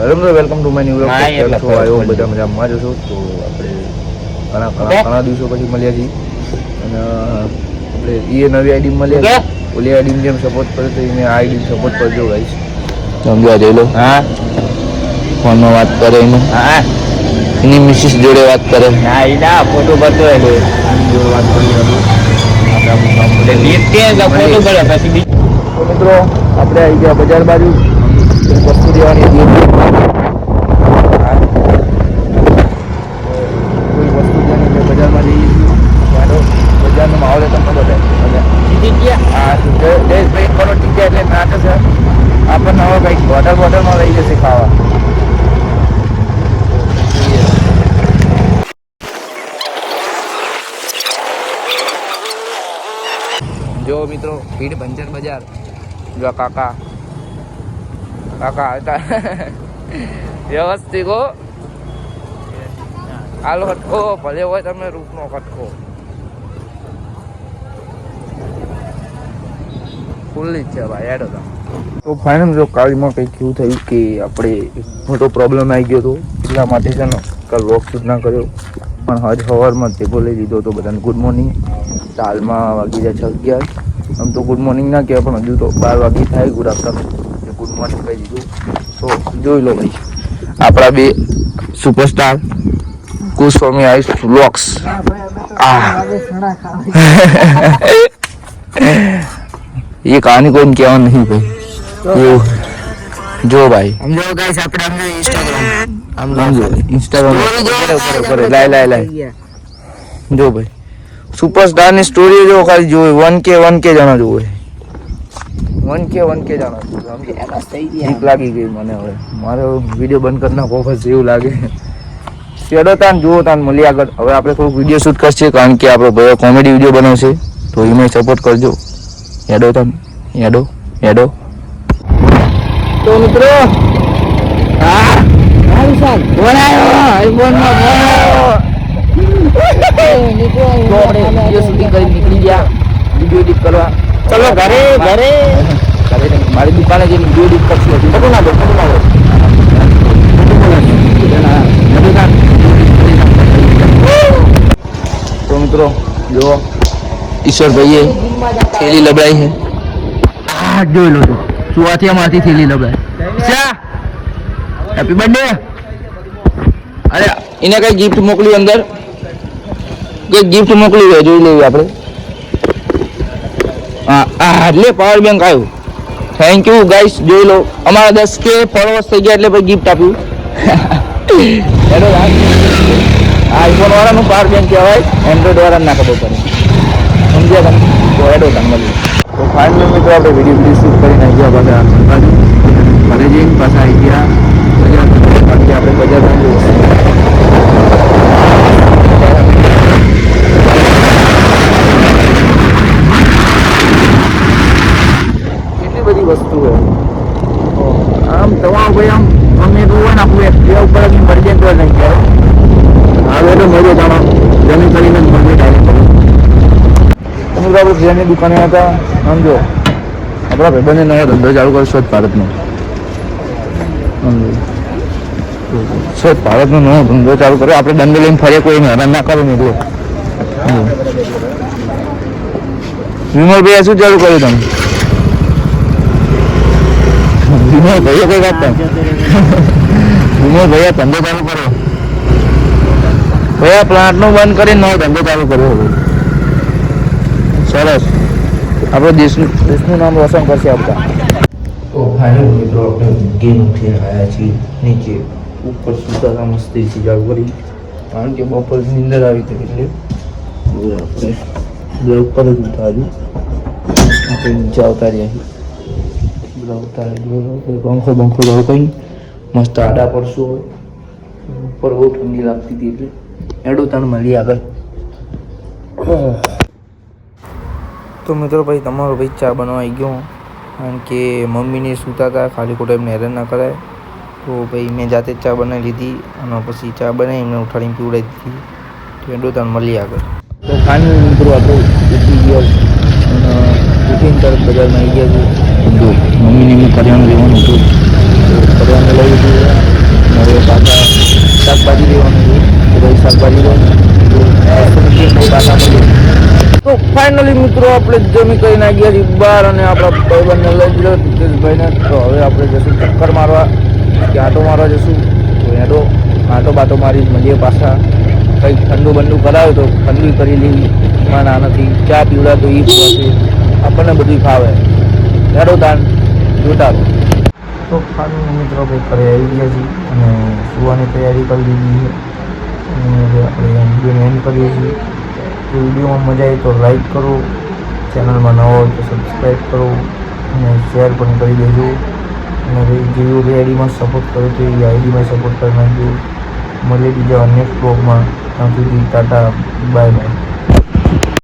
Welcome to my new vlog. આયો બધા મજામાં જ છો. તો આપણે ઘણા દિવસો પછી મળ્યા છીએ અને આપણે એ નવી આઈડી મળ્યા. ઓલી આઈડી જેમ સપોર્ટ કરે તો એને આ આઈડી સપોર્ટ કરજો ગાઈસ. સમજ્યા જઈ લો. હા, ફોનમાં વાત કરે એનું. હા, એની મિસિસ જોડે વાત કરે. હા, એના ફોટો બતો એટલે જોડે વાત કરી હતી. તો મિત્રો આપણે આવી ગયા બજાર બાજુ. વસ્તુ લેવાની હતી. કોઈ વસ્તુ લેવાની એટલે બજારમાં જઈએ છીએ. બજારનો માહોલ તમને બતાવે. હા, જયેશભાઈ કરો ટીકા એટલે નાટક છે. આપણને હવે કંઈક બોટલમાં લઈ જશે ખાવા. જો મિત્રો ભીડ બંજર બજાર. જો કાકા હતા વ્યવસ્થિત હો. હાલો હટકો ભલે હોય તમે રૂપનો કટકો ખુલ્લી જ છે ભાઈ. હેડો તો ફાઇનલ જો કાળીમાં કંઈક એવું થયું કે આપણે મોટો પ્રોબ્લેમ આવી ગયો હતો. એટલા માટે છે ને કાલ વોક શૂટ ના કર્યો, પણ હજ સવારમાં ભેગો લઈ લીધો હતો બધાને. Good morning. હાલમાં વાગી જાય 11. આમ તો ગુડ મોર્નિંગ ના કહેવાય, પણ હજુ તો 12 વાગી થાય. ગુડ આફ્ટરનૂન ગુડ મોર્નિંગ કહી દીધું. તો જોઈ લો ભાઈ આપણા બે સુપરસ્ટાર ગોસ્વામી આઈસ વ્લોગ્સ. ये कहानी को क्या नहीं भाई. એવું જો ભાઈ સમજો ગાઈસ. આપણે ઇન્સ્ટાગ્રામ લાય જો ભાઈ સુપરસ્ટાર ની સ્ટોરી જો ખાલી જોઈ 1K જણા જોવે. 1K જણા બીક લાગી ગઈ મને. હવે મારો વિડીયો બંધ કરી નાખો બસ એવું લાગે. શેડો તાન જુઓ તાન મળી આગળ. હવે આપણે થોડુંક વિડીયો શૂટ કરશે કારણ કે આપણો ભાઈ કોમેડી વિડીયો બનાવશે, તો એને સપોર્ટ કરજો. હેડો તો મિત્રો હા વિશાલ ફોન આવ્યો. આઈફોન માં ફોન આવ્યો. શૂટિંગ કરી નીકળી ગયા વિડીયો એડિટ કરવા. ચલો ઘરે મારી દુકાને જઈને વિડીયો એડિટ કરશું. ફોટો ના દો. તો મિત્રો જો ઈશ્વરભાઈએ થેલી લબડાઈ છે. આ જોઈ લો તો સુવાથિયામાંથી થેલી લબડાઈ. Happy birthday. અરે એને કઈ ગિફ્ટ મોકલ્યું અંદર. કઈ ગિફ્ટ મોકલી હોય જોઈ લેવી આપણે. હા એટલે પાવર બેંક આવ્યું. Thank you guys. જોઈ લો અમારા 10K ફોલોવર્સ થઈ ગયા એટલે ભાઈ ગિફ્ટ આપ્યું. હેલો આઈફોન વાળાનું પાવર બેંક કહેવાય, એન્ડ્રોઈડ વાળાને ના ખબર પડે. સમજ્યા તમે? તો હેડો તમે મળીએ. તો ફાઇનલી મિત્રો આપણે વિડીયો શૂટ કરીને આવી ગયા પાછા ઘરે જઈને પાછા આવી ગયા બજાર. બાકી આપણે બજારમાં કેટલી બધી વસ્તુ હોય. આમ તમામ ભાઈ આમ અમને તો હોય ને આપણું એક્ટિવા ઉપર મળી જાય તો નહીં કહેવાય. હવે તો મજો જાણો જમીન કરીને જ મળે ડાયરેક્ટ. આપણે ફ્રેન્ડની દુકાને હતા. સમજો આપણા ભાઈબંધે નવો ધંધો ચાલુ કર્યો સ્વચ્છ ભારતનો. સ્વચ્છ ભારતનો નવો ધંધો ચાલુ કર્યો. આપણે દંડ લઈને ફરીએ કોઈને હેરાન ના કરો ને એટલે. વિમલભાઈ શું ચાલુ કર્યું તમે? વિમલભાઈએ કઈ વાત નહીં. વિમલભાઈએ ધંધો ચાલુ કર્યો. ભાઈ પ્લાન્ટનું બંધ કરીને નવો ધંધો ચાલુ કર્યો. સરસ. આપણે દેશનું નામ રોશન કરશે આપતા. તો ફાઇનલ મિત્રો આપણે ગેમ ઉઠીને આવ્યા છીએ નીચે. ઉપર સુતા મસ્તીથી ચાલુ કરી કારણ કે બપોરની અંદર આવી હતી એટલે આપણે ઉપર જ ઉઠા હજુ આપણે નીચે આવતા રહ્યા બધા ઉતારે. પંખો ચાલુ કરી મસ્ત આડા પડશું હોય. ઉપર બહુ ઠંડી લાગતી હતી એટલે એડું તાણ મળી આગળ. તો મિત્રો ભાઈ તમારો ભાઈ ચા બનાવવા આવી ગયો કારણ કે મમ્મીને સૂતા હતા, ખાલી ખોટા એમને હેરાન ના કરાય. તો ભાઈ મેં જાતે જ ચા બનાવી લીધી અને પછી ચા બનાવી એમને ઉઠાડીને પીવડાવી દીધી. તો એડો તાણ મળી આગળ. તો ફાઇનલ મિત્રો આપણે ઉઠી ગયા અને ઉઠીને તરત બજારમાં આવી ગયા છીએ. જો મમ્મીને એમનું કરિયાણું લેવાનું હતું, કરિયાણું લઈ લીધું. ફાઇનલી મિત્રો આપણે જમી કરી નાખ્યા છીએ બહાર અને આપણા ભાઈબંધને લઈ ગયો દિનેશભાઈને. તો હવે આપણે જશું ચક્કર મારવા કે આંટો મારવા જશું. તો આંટો બાટો મારી મળીએ પાછા. કંઈક ઠંડુ બંડુ કરાવે તો ઠંડુ કરી લેવી, એમાં ના નથી. ચા પીવડા તો એ પીવાશે, આપણને બધું ફાવે. હેડો દાન જોતા. તો ફાઇનલી મિત્રો આપણે ઘરે આવી ગયા છીએ અને સુવાની તૈયારી કરી દીધી છે. અને હવે આપણે વિડીયોને એન્ડ કરીએ છીએ. તો વિડીયોમાં મજા આવી તો લાઈક કરો, ચેનલમાં નવો હોય તો સબસ્ક્રાઈબ કરો અને શેર પણ કરી દેજો. અને જેવી આઈડીમાં સપોર્ટ કરે તો એ આઈડીમાં સપોર્ટ કરી નાખજો. મળીએ બીજા નેક્સ્ટ બ્લોગમાં. ત્યાં સુધી ટાટા, બાય બાય.